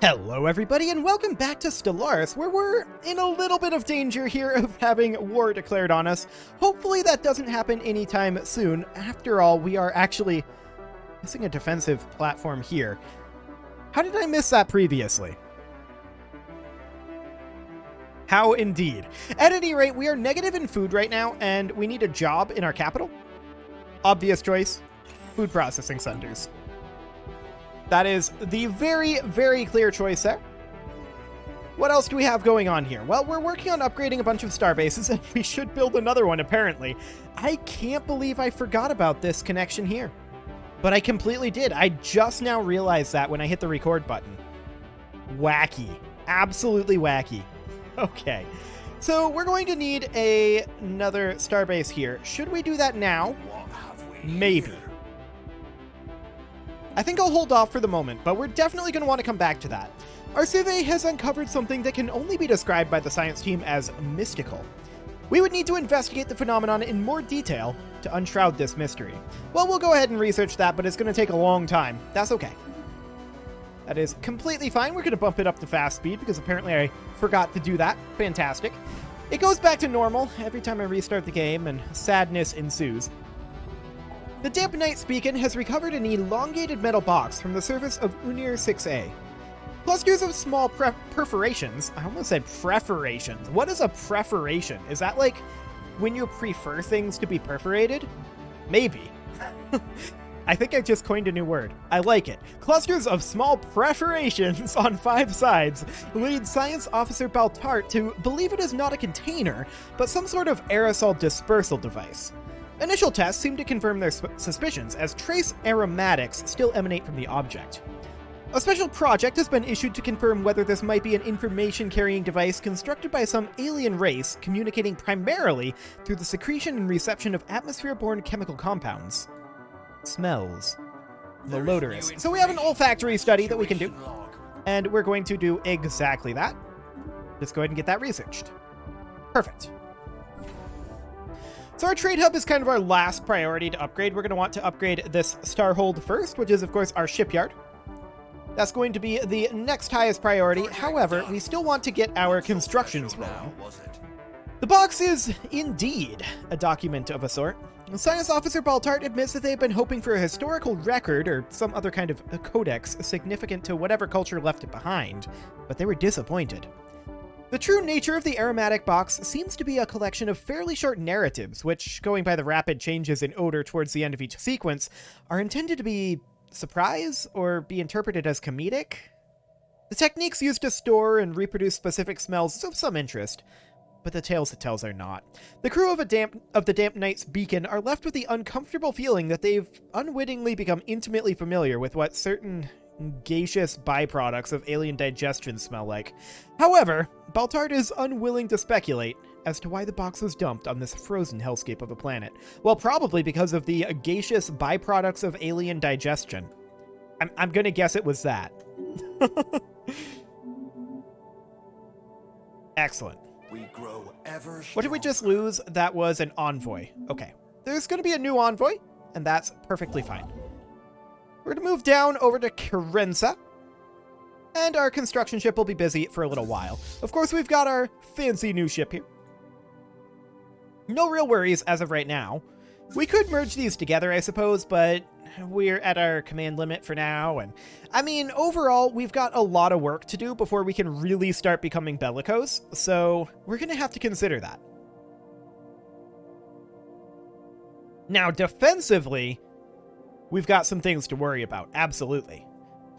Hello everybody and welcome back to Stellaris, where we're in a little bit of danger here of having war declared on us. Hopefully that doesn't happen anytime soon. After all, we are actually missing a defensive platform here. How did I miss that previously? How indeed. At any rate, we are negative in food right now, and we need a job in our capital. Obvious choice, food processing centers. That is the very, very clear choice there. What else do we have going on here? Well, we're working on upgrading a bunch of star bases, and we should build another one, apparently. I can't believe I forgot about this connection here. But I completely did. I just now realized that when I hit the record button. Wacky. Absolutely wacky. Okay. So we're going to need another starbase here. Should we do that now? Maybe. I think I'll hold off for the moment, but we're definitely going to want to come back to that. Our survey has uncovered something that can only be described by the science team as mystical. We would need to investigate the phenomenon in more detail to unshroud this mystery. Well, we'll go ahead and research that, but it's going to take a long time. That's okay. That is completely fine. We're going to bump it up to fast speed because apparently I forgot to do that. Fantastic. It goes back to normal every time I restart the game, and sadness ensues. The Damp Knight's beacon has recovered an elongated metal box from the surface of Unir 6A. Clusters of small perforations. I almost said perforations. What is a perforation? Is that like when you prefer things to be perforated? Maybe. I think I just coined a new word. I like it. Clusters of small perforations on 5 sides lead Science Officer Baltart to believe it is not a container, but some sort of aerosol dispersal device. Initial tests seem to confirm their suspicions, as trace aromatics still emanate from the object. A special project has been issued to confirm whether this might be an information-carrying device constructed by some alien race communicating primarily through the secretion and reception of atmosphere-borne chemical compounds. Smells. Malodorous. So we have an olfactory study that we can do, and we're going to do exactly that. Just go ahead and get that researched. Perfect. So our trade hub is kind of our last priority to upgrade. We're going to want to upgrade this Starhold first, which is, of course, our shipyard. That's going to be the next highest priority. However, we still want to get our constructions rolling. The box is indeed a document of a sort. Science Officer Baltart admits that they've been hoping for a historical record or some other kind of a codex significant to whatever culture left it behind, but they were disappointed. The true nature of the aromatic box seems to be a collection of fairly short narratives, which, going by the rapid changes in odor towards the end of each sequence, are intended to be surprise or be interpreted as comedic. The techniques used to store and reproduce specific smells is of some interest, but the tales it tells are not. The crew of the Damp Knight's beacon are left with the uncomfortable feeling that they've unwittingly become intimately familiar with what certain gaseous byproducts of alien digestion smell like. However, Baltart is unwilling to speculate as to why the box was dumped on this frozen hellscape of a planet. Well, probably because of the gaseous byproducts of alien digestion. I'm gonna guess it was that. Excellent. We grow ever What did we just lose? That was an envoy. Okay. There's gonna be a new envoy, and that's perfectly fine. We're going to move down over to Carenza, and our construction ship will be busy for a little while. Of course, we've got our fancy new ship here. No real worries as of right now. We could merge these together, I suppose, but we're at our command limit for now, and I mean, overall, we've got a lot of work to do before we can really start becoming bellicose, so we're going to have to consider that. Now, defensively, we've got some things to worry about, absolutely.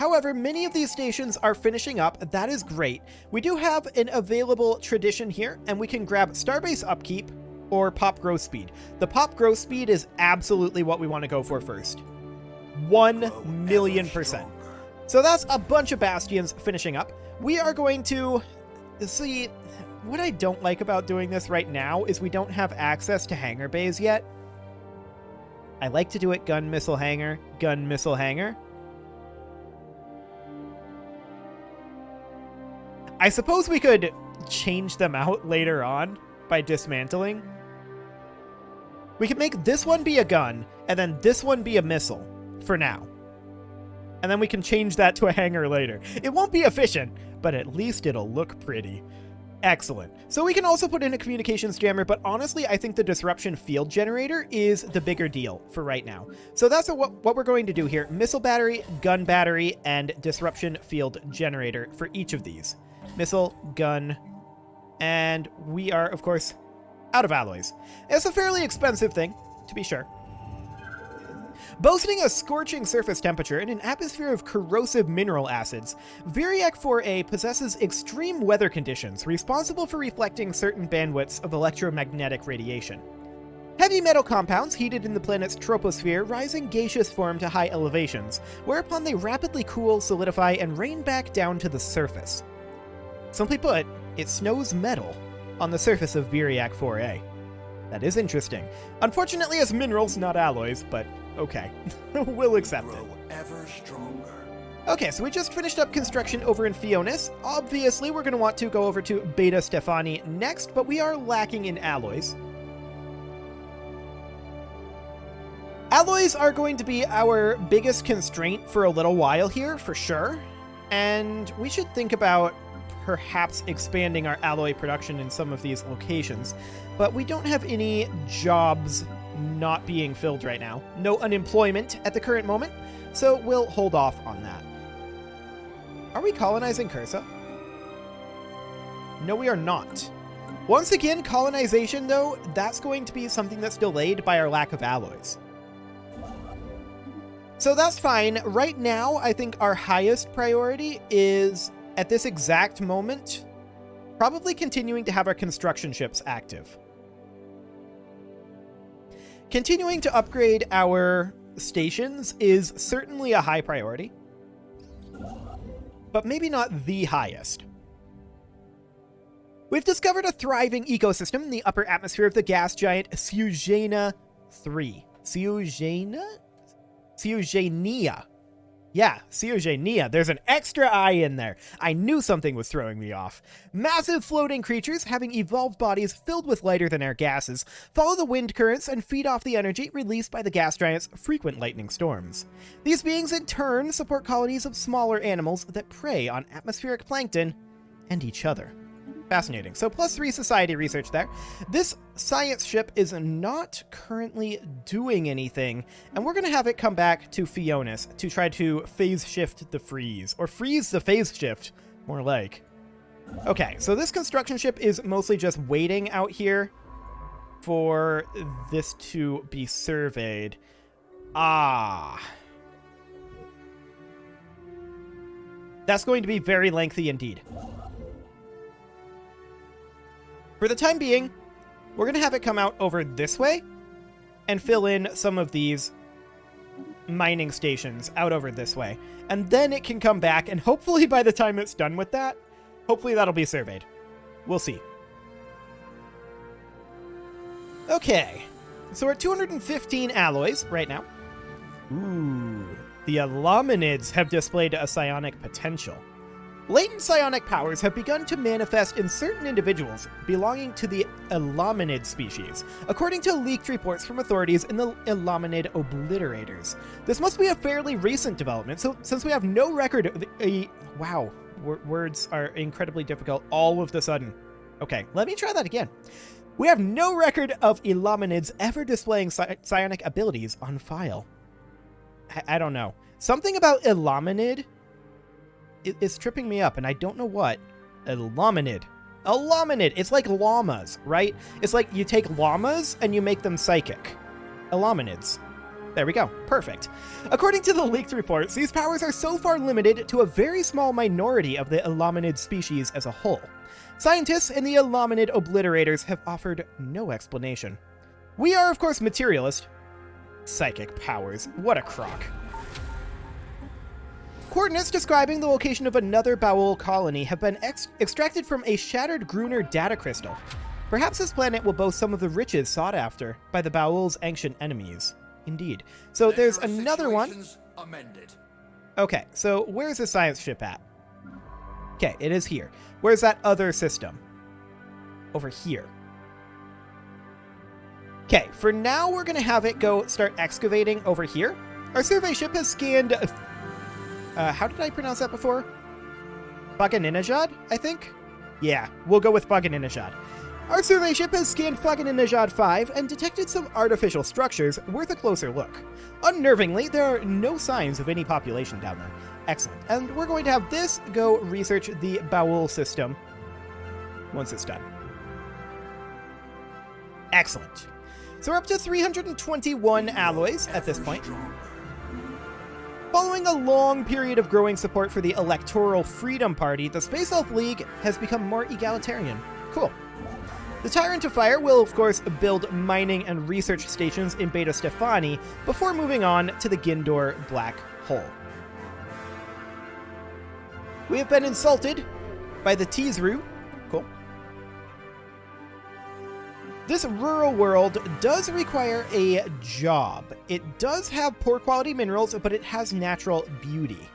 However, many of these stations are finishing up. That is great. We do have an available tradition here, and we can grab Starbase Upkeep or Pop Growth Speed. The Pop Growth Speed is absolutely what we want to go for first. 1,000,000%. So that's a bunch of Bastions finishing up. We are going to see, what I don't like about doing this right now is we don't have access to hangar bays yet. I like to do it gun, missile, hangar, gun, missile, hangar. I suppose we could change them out later on by dismantling. We could make this one be a gun, and then this one be a missile, for now. And then we can change that to a hangar later. It won't be efficient, but at least it'll look pretty. Excellent. So we can also put in a communications jammer, but honestly, I think the disruption field generator is the bigger deal for right now. So that's what we're going to do here. Missile battery, gun battery, and disruption field generator for each of these. Missile, gun, and we are, of course, out of alloys. It's a fairly expensive thing, to be sure. Boasting a scorching surface temperature and an atmosphere of corrosive mineral acids, Viriac 4A possesses extreme weather conditions responsible for reflecting certain bandwidths of electromagnetic radiation. Heavy metal compounds heated in the planet's troposphere rise in gaseous form to high elevations, whereupon they rapidly cool, solidify, and rain back down to the surface. Simply put, it snows metal on the surface of Viriac 4A. That is interesting. Unfortunately, it's minerals, not alloys, but okay. We'll accept it. Ever stronger. Okay, so we just finished up construction over in Fionis. Obviously, we're going to want to go over to Beta Stephani next, but we are lacking in alloys. Alloys are going to be our biggest constraint for a little while here, for sure. And we should think about perhaps expanding our alloy production in some of these locations. But we don't have any jobs not being filled right now. No unemployment at the current moment, so we'll hold off on that. Are we colonizing Cursa? No, we are not. Once again, colonization, though, that's going to be something that's delayed by our lack of alloys. So that's fine. Right now, I think our highest priority is, at this exact moment, probably continuing to have our construction ships active. Continuing to upgrade our stations is certainly a high priority, but maybe not the highest. We've discovered a thriving ecosystem in the upper atmosphere of the gas giant Seugena 3. Seugenia. Yeah, Seugenia. There's an extra I in there. I knew something was throwing me off. Massive floating creatures having evolved bodies filled with lighter-than-air gases follow the wind currents and feed off the energy released by the gas giant's frequent lightning storms. These beings in turn support colonies of smaller animals that prey on atmospheric plankton and each other. Fascinating. So +3 society research there. This science ship is not currently doing anything, and we're going to have it come back to Fionis to try to phase shift the freeze, or freeze the phase shift, more like. Okay, so this construction ship is mostly just waiting out here for this to be surveyed. Ah. That's going to be very lengthy indeed. For the time being, we're going to have it come out over this way and fill in some of these mining stations out over this way. And then it can come back, and hopefully by the time it's done with that, hopefully that'll be surveyed. We'll see. Okay, so we're at 215 alloys right now. Ooh, the Elominids have displayed a psionic potential. Latent psionic powers have begun to manifest in certain individuals belonging to the Elominid species, according to leaked reports from authorities in the Elominid Obliterators. This must be a fairly recent development, so since we have no record of wow, words are incredibly difficult all of the sudden. Okay, let me try that again. We have no record of Elominids ever displaying psionic abilities on file. I don't know. Something about Elominid is tripping me up, and I don't know what. Elominid. Elominid. It's like llamas, right? It's like you take llamas and you make them psychic. Elominids. There we go. Perfect. According to the leaked reports, these powers are so far limited to a very small minority of the Elominid species as a whole. Scientists in the Elominid Obliterators have offered no explanation. We are, of course, materialist. Psychic powers. What a crock. Coordinates describing the location of another Baul colony have been extracted from a shattered Gruner data crystal. Perhaps this planet will boast some of the riches sought after by the Baul's ancient enemies. Indeed. So there's another one. Amended. Okay, so where's the science ship at? Okay, it is here. Where's that other system? Over here. Okay, for now we're going to have it go start excavating over here. Our survey ship has scanned How did I pronounce that before? Faganinajad, I think? Yeah, we'll go with Faganinajad. Our survey ship has scanned Faganinajad 5 and detected some artificial structures worth a closer look. Unnervingly, there are no signs of any population down there. Excellent. And we're going to have this go research the Baul system once it's done. Excellent. So we're up to 321 alloys at this point. Following a long period of growing support for the Electoral Freedom Party, the Space Elf League has become more egalitarian. Cool. The Tyrant of Fire will, of course, build mining and research stations in Beta Stephani before moving on to the Gindor Black Hole. We have been insulted by the Tizru. Cool. This rural world does require a job. It does have poor quality minerals, but it has natural beauty.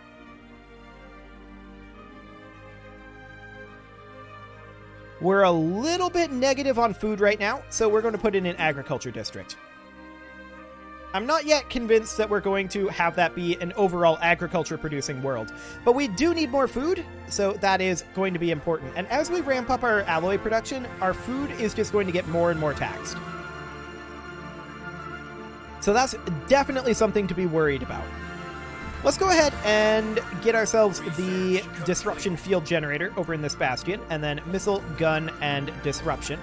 We're a little bit negative on food right now, so we're going to put in an agriculture district. I'm not yet convinced that we're going to have that be an overall agriculture-producing world, but we do need more food, so that is going to be important. And as we ramp up our alloy production, our food is just going to get more and more taxed. So that's definitely something to be worried about. Let's go ahead and get ourselves the disruption field generator over in this bastion, and then missile, gun, and disruption.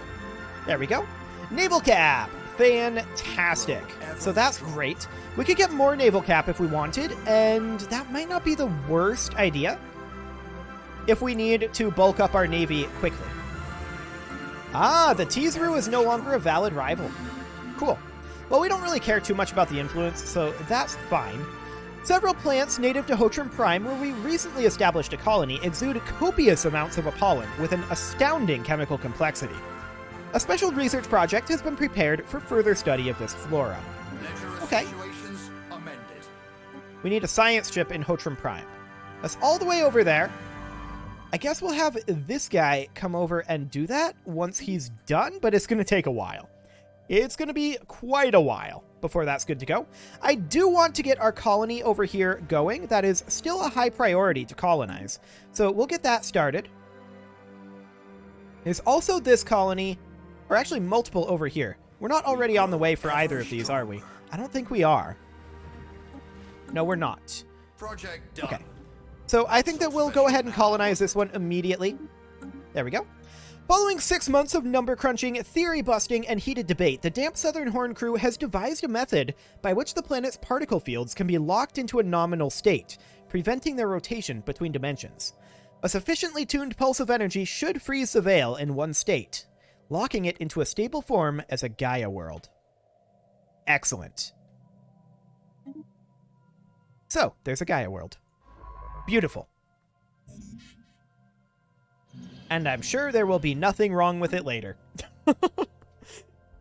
There we go. Naval cap. Fantastic. So that's great. We could get more naval cap if we wanted, and that might not be the worst idea if we need to bulk up our navy quickly. Ah, the Tizru is no longer a valid rival. Cool. Well, we don't really care too much about the influence, so that's fine. Several plants native to Hotram Prime, where we recently established a colony, exude copious amounts of pollen with an astounding chemical complexity. A special research project has been prepared for further study of this flora. Okay. We need a science ship in Hotram Prime. That's all the way over there. I guess we'll have this guy come over and do that once he's done, but it's going to take a while. It's going to be quite a while before that's good to go. I do want to get our colony over here going. That is still a high priority to colonize. So we'll get that started. There's also this colony, or actually multiple over here. We're not already on the way for either of these, are we? I don't think we are. No, we're not. Project done. Okay. So I think that we'll go ahead and colonize this one immediately. There we go. Following 6 months of number crunching, theory busting, and heated debate, the Damp Southern Horn crew has devised a method by which the planet's particle fields can be locked into a nominal state, preventing their rotation between dimensions. A sufficiently tuned pulse of energy should freeze the veil in one state, locking it into a stable form as a Gaia world. Excellent. So, there's a Gaia world. Beautiful. And I'm sure there will be nothing wrong with it later.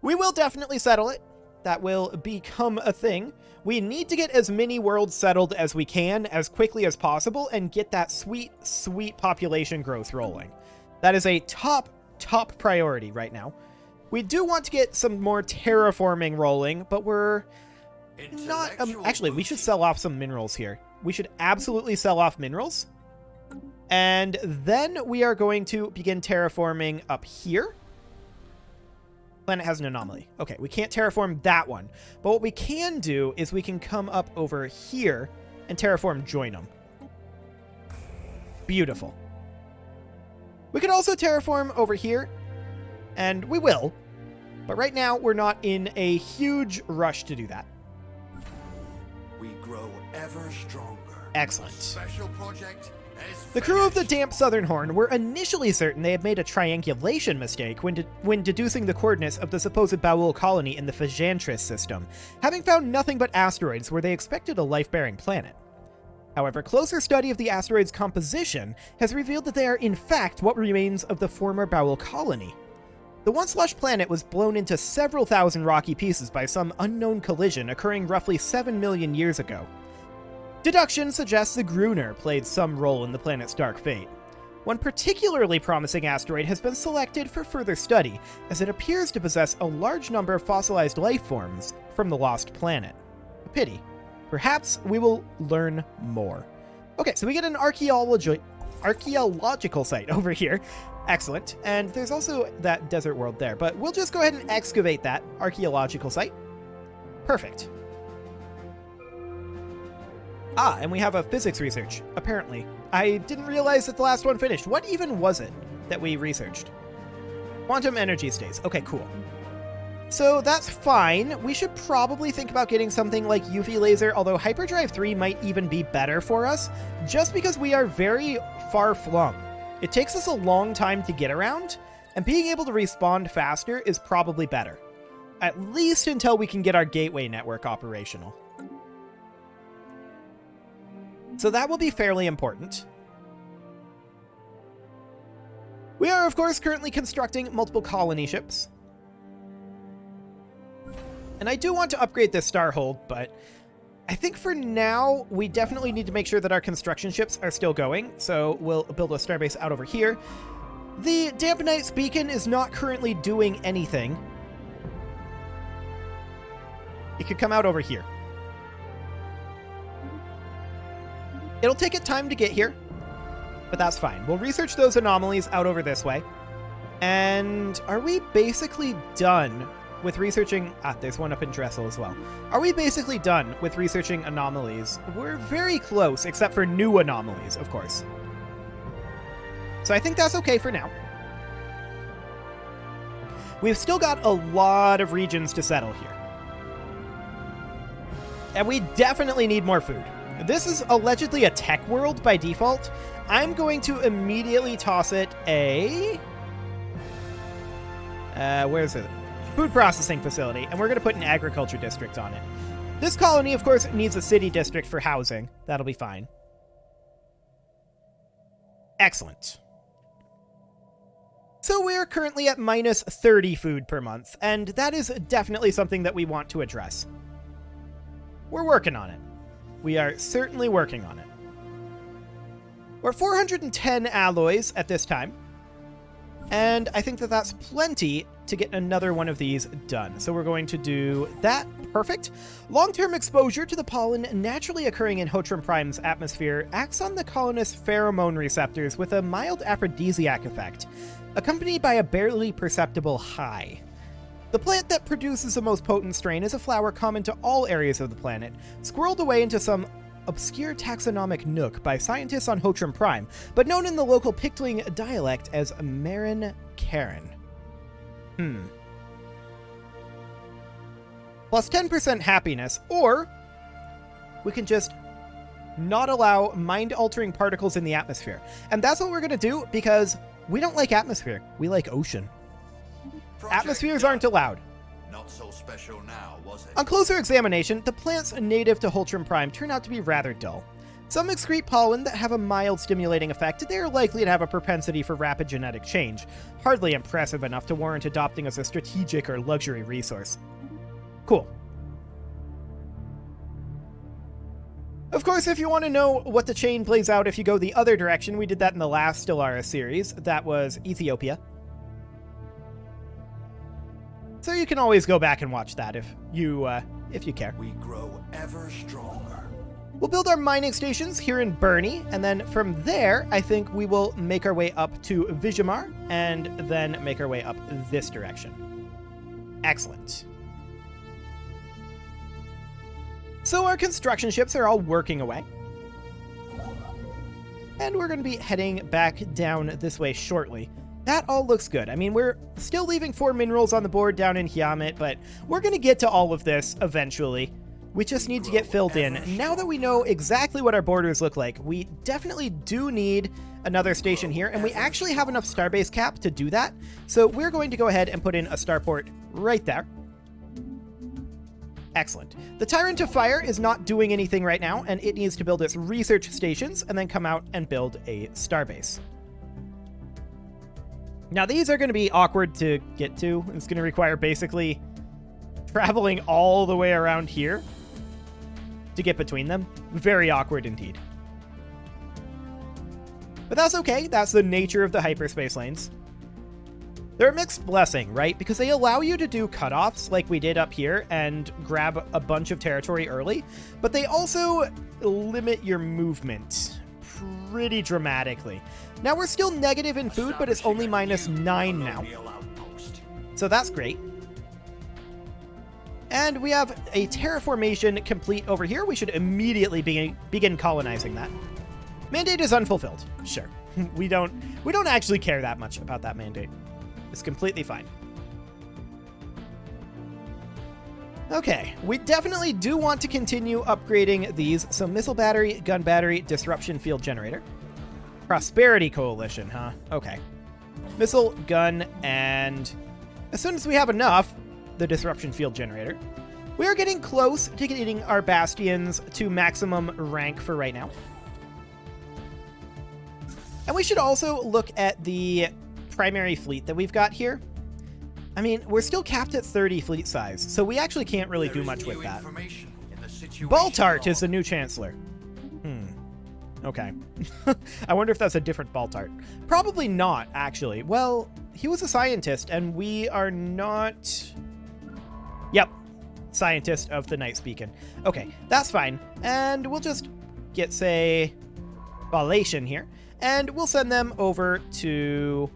We will definitely settle it. That will become a thing. We need to get as many worlds settled as we can as quickly as possible and get that sweet, sweet population growth rolling. That is a top priority right now. We do want to get some more terraforming rolling, but we're not... actually, we should sell off some minerals here. We should absolutely sell off minerals. And then we are going to begin terraforming up here. Planet has an anomaly. Okay, we can't terraform that one. But what we can do is we can come up over here and terraform join them. Beautiful. We could also terraform over here, and we will. But right now, we're not in a huge rush to do that. We grow ever stronger. Excellent. Special project. The crew of the Damp Southern Horn were initially certain they had made a triangulation mistake when deducing the coordinates of the supposed Baul colony in the Phagantris system, having found nothing but asteroids where they expected a life-bearing planet. However, closer study of the asteroid's composition has revealed that they are in fact what remains of the former Baul colony. The once lush planet was blown into several thousand rocky pieces by some unknown collision occurring roughly 7 million years ago. Deduction suggests the Gruner played some role in the planet's dark fate. One particularly promising asteroid has been selected for further study, as it appears to possess a large number of fossilized life forms from the lost planet. A pity. Perhaps we will learn more. Okay, so we get an archaeological site over here. Excellent. And there's also that desert world there, but we'll just go ahead and excavate that archaeological site. Perfect. Ah, and we have a physics research, apparently. I didn't realize that the last one finished. What even was it that we researched? Quantum energy stays. Okay, cool. So that's fine. We should probably think about getting something like UV laser, although Hyperdrive 3 might even be better for us, just because we are very far flung. It takes us a long time to get around, and being able to respawn faster is probably better. At least until we can get our gateway network operational. So that will be fairly important. We are, of course, currently constructing multiple colony ships. And I do want to upgrade this Starhold, but I think for now, we definitely need to make sure that our construction ships are still going, so we'll build a starbase out over here. The Dampenite's beacon is not currently doing anything. It could come out over here. It'll take it time to get here, but that's fine. We'll research those anomalies out over this way. And are we basically done with researching... Ah, there's one up in Dressel as well. Are we basically done with researching anomalies? We're very close, except for new anomalies, of course. So I think that's okay for now. We've still got a lot of regions to settle here. And we definitely need more food. This is allegedly a tech world by default. I'm going to immediately toss it a... where is it? Food processing facility, and we're going to put an agriculture district on it. This colony, of course, needs a city district for housing. That'll be fine. Excellent. So we're currently at minus 30 food per month, and that is definitely something that we want to address. We're working on it. We are certainly working on it. We're 410 alloys at this time, and I think that that's plenty to get another one of these done. So we're going to do that. Perfect. Long-term exposure to the pollen naturally occurring in Hotram Prime's atmosphere acts on the colonist's pheromone receptors with a mild aphrodisiac effect, accompanied by a barely perceptible high. The plant that produces the most potent strain is a flower common to all areas of the planet, squirreled away into some obscure taxonomic nook by scientists on Hotram Prime, but known in the local Pictling dialect as Marin Karen. Plus 10% happiness, or we can just not allow mind-altering particles in the atmosphere. And that's what we're going to do, because we don't like atmosphere. We like ocean. Atmospheres aren't allowed. Not so special now, was it? On closer examination, the plants native to Hotram Prime turn out to be rather dull. Some excrete pollen that have a mild stimulating effect, they are likely to have a propensity for rapid genetic change, hardly impressive enough to warrant adopting as a strategic or luxury resource. Cool. Of course, if you want to know what the chain plays out if you go the other direction, we did that in the last Stellaris series. That was Ethiopia. So you can always go back and watch that if you care. We grow ever stronger. We'll build our mining stations here in Burney, and then from there, I think we will make our way up to Vijamar, and then make our way up this direction. Excellent. So our construction ships are all working away. And we're going to be heading back down this way shortly. That all looks good. I mean, we're still leaving 4 minerals on the board down in Hiamit, but we're going to get to all of this eventually. We just need to get filled in. Now that we know exactly what our borders look like, we definitely do need another station here, and we actually have enough starbase cap to do that. So we're going to go ahead and put in a starport right there. Excellent. The Tyrant of Fire is not doing anything right now, and it needs to build its research stations and then come out and build a starbase. Now, these are going to be awkward to get to. It's going to require basically traveling all the way around here to get between them. Very awkward indeed. But that's okay. That's the nature of the hyperspace lanes. They're a mixed blessing, right? Because they allow you to do cutoffs like we did up here and grab a bunch of territory early, but they also limit your movement pretty dramatically. Now we're still negative in food, but it's only -9 now. So that's great. And we have a terraformation complete over here. We should immediately begin colonizing that. Mandate is unfulfilled. Sure. We don't actually care that much about that mandate. It's completely fine. Okay, we definitely do want to continue upgrading these. So missile battery, gun battery, disruption field generator. Prosperity coalition, huh? Okay. Missile, gun, and as soon as we have enough, the disruption field generator. We are getting close to getting our bastions to maximum rank for right now. And we should also look at the primary fleet that we've got here. I mean, we're still capped at 30 fleet size, so we actually can't really do much with that. Baltart is the new chancellor. Okay. I wonder if that's a different Baltart. Probably not, actually. Well, he was a scientist, and we are not... Yep. Scientist of the Night's Beacon. Okay, that's fine. And we'll just get, say, Balation here. And we'll send them over to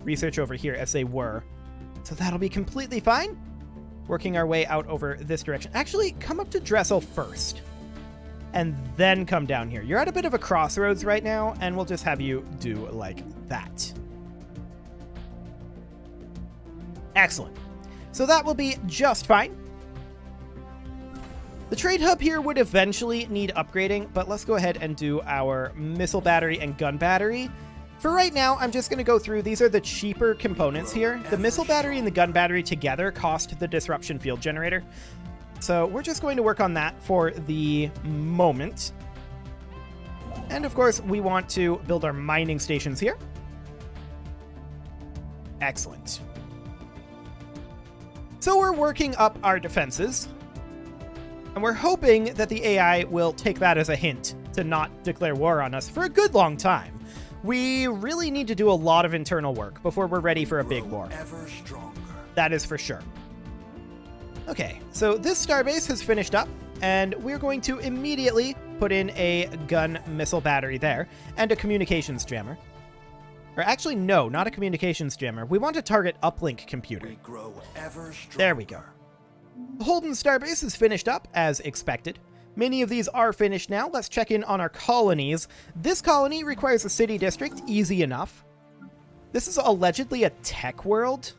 research over here as they were. So that'll be completely fine. Working our way out over this direction. Actually, come up to Dressel first. And then come down here. You're at a bit of a crossroads right now, and we'll just have you do like that. Excellent. So that will be just fine. The trade hub here would eventually need upgrading, but let's go ahead and do our missile battery and gun battery. For right now, I'm just going to go through. These are the cheaper components here. The missile battery and the gun battery together cost the disruption field generator. So we're just going to work on that for the moment. And of course, we want to build our mining stations here. Excellent. So we're working up our defenses. And we're hoping that the AI will take that as a hint to not declare war on us for a good long time. We really need to do a lot of internal work before we're ready for a big war. That is for sure. Okay, so this starbase has finished up, and we're going to immediately put in a gun missile battery there, and a communications jammer. Or actually, no, not a communications jammer. We want to target uplink computer. There we go. The Holden starbase is finished up, as expected. Many of these are finished now. Let's check in on our colonies. This colony requires a city district, easy enough. This is allegedly a tech world.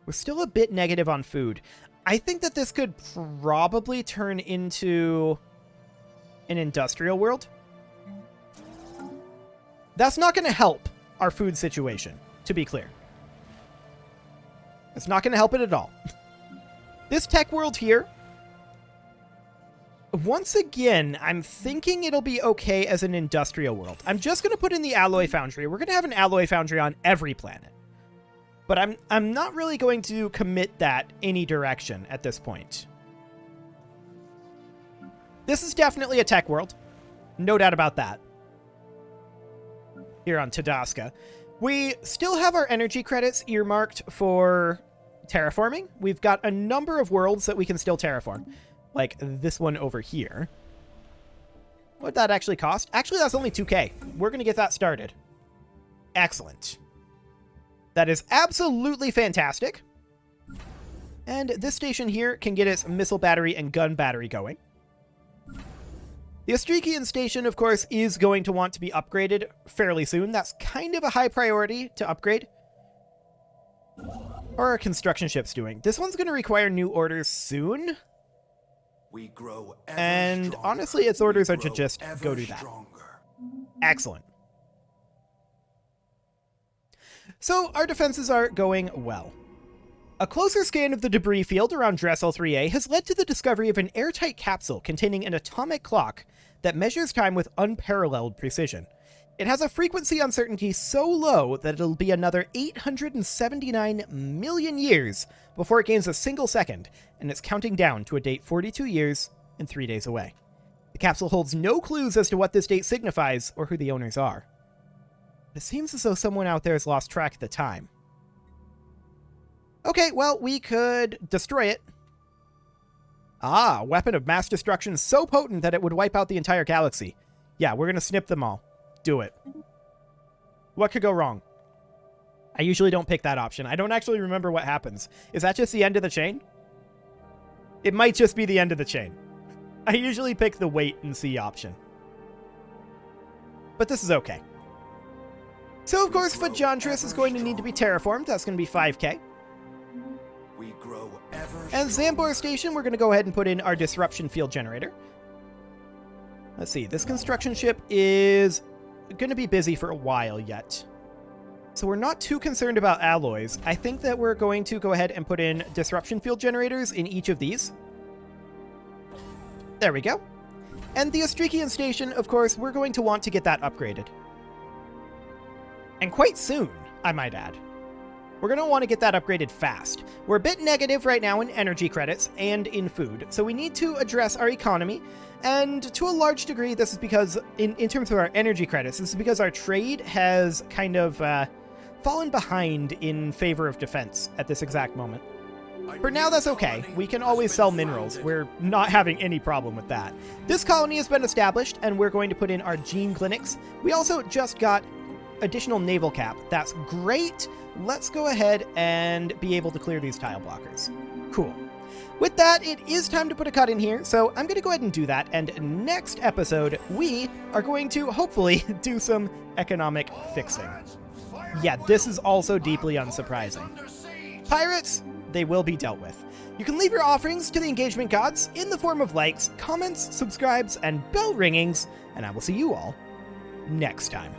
We're still a bit negative on food. I think that this could probably turn into an industrial world. That's not going to help our food situation, to be clear. It's not going to help it at all. This tech world here, once again, I'm thinking it'll be okay as an industrial world. I'm just going to put in the alloy foundry. We're going to have an alloy foundry on every planet. But I'm not really going to commit that any direction at this point. This is definitely a tech world. No doubt about that. Here on Tadaska. We still have our energy credits earmarked for terraforming. We've got a number of worlds that we can still terraform. Like this one over here. What would that actually cost? Actually, that's only 2K. We're going to get that started. Excellent. That is absolutely fantastic. And this station here can get its missile battery and gun battery going. The Astrikian station, of course, is going to want to be upgraded fairly soon. That's kind of a high priority to upgrade. Or are construction ships doing? This one's going to require new orders soon. We grow and stronger. Honestly, its orders are to just go do that. Excellent. So our defenses are going well. A closer scan of the debris field around Dressel 3A has led to the discovery of an airtight capsule containing an atomic clock that measures time with unparalleled precision. It has a frequency uncertainty so low that it'll be another 879 million years before it gains a single second, and it's counting down to a date 42 years and 3 days away. The capsule holds no clues as to what this date signifies or who the owners are. It seems as though someone out there has lost track of the time. Okay, well, we could destroy it. Ah, weapon of mass destruction so potent that it would wipe out the entire galaxy. Yeah, we're going to snip them all. Do it. What could go wrong? I usually don't pick that option. I don't actually remember what happens. Is that just the end of the chain? It might just be the end of the chain. I usually pick the wait and see option. But this is okay. So, of course, Fajantris is going to need to be terraformed. That's going to be 5k. We grow ever And Zambor Station, we're going to go ahead and put in our disruption field generator. Let's see. This construction ship is going to be busy for a while yet. So we're not too concerned about alloys. I think that we're going to go ahead and put in disruption field generators in each of these. There we go. And the Astrikian Station, of course, we're going to want to get that upgraded. And quite soon, I might add. We're going to want to get that upgraded fast. We're a bit negative right now in energy credits and in food, so we need to address our economy. And to a large degree, this is because, in terms of our energy credits, this is because our trade has kind of fallen behind in favor of defense at this exact moment. For now, that's okay. We can always sell minerals. We're not having any problem with that. This colony has been established, and we're going to put in our gene clinics. We also just got additional naval cap. That's great. Let's go ahead and be able to clear these tile blockers. Cool. With that, it is time to put a cut in here, so I'm going to go ahead and do that, and next episode, we are going to, hopefully, do some economic fixing. Yeah, this is also deeply unsurprising. Pirates, they will be dealt with. You can leave your offerings to the engagement gods in the form of likes, comments, subscribes, and bell ringings, and I will see you all next time.